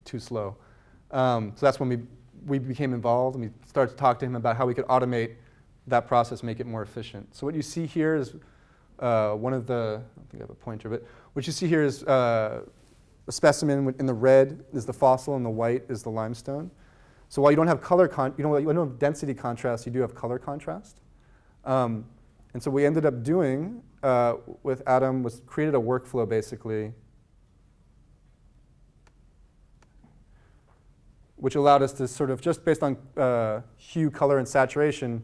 too slow. So that's when we became involved, and we started to talk to him about how we could automate that process, make it more efficient. So what you see here is one of the, I don't think I have a pointer, but what you see here is a specimen. In the red is the fossil, and the white is the limestone. So while you don't have you don't have density contrast, you do have color contrast. And so what we ended up doing with Adam was created a workflow, basically, which allowed us to sort of, just based on hue, color, and saturation,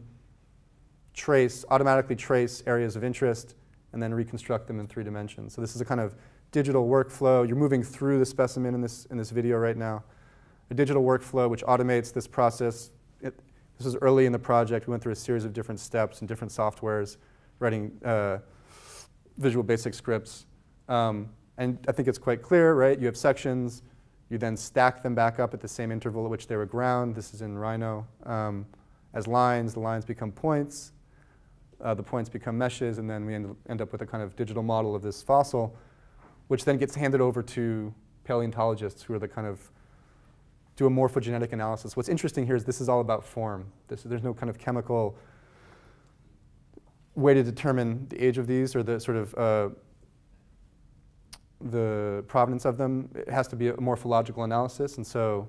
automatically trace areas of interest and then reconstruct them in 3 dimensions. So this is a kind of digital workflow. You're moving through the specimen in this video right now. A digital workflow which automates this process. This was early in the project. We went through a series of different steps and different softwares, writing Visual Basic scripts. And I think it's quite clear, right? You have sections. You then stack them back up at the same interval at which they were ground. This is in Rhino. As lines, the lines become points. The points become meshes, and then we end up with a kind of digital model of this fossil, which then gets handed over to paleontologists who are the kind of do a morphogenetic analysis. What's interesting here is this is all about form. There's no kind of chemical way to determine the age of these or the sort of the provenance of them. It has to be a morphological analysis, and so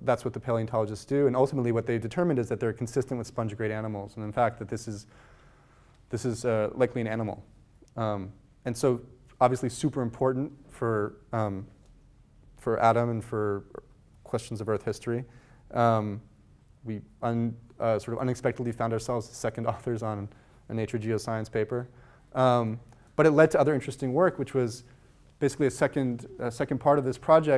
that's what the paleontologists do. And ultimately, what they determined is that they're consistent with spongigrade animals, and in fact, that this is likely an animal. And so, obviously, super important for Adam and for questions of Earth history. We sort of unexpectedly found ourselves second authors on a Nature Geoscience paper. But it led to other interesting work, which was basically a second part of this project.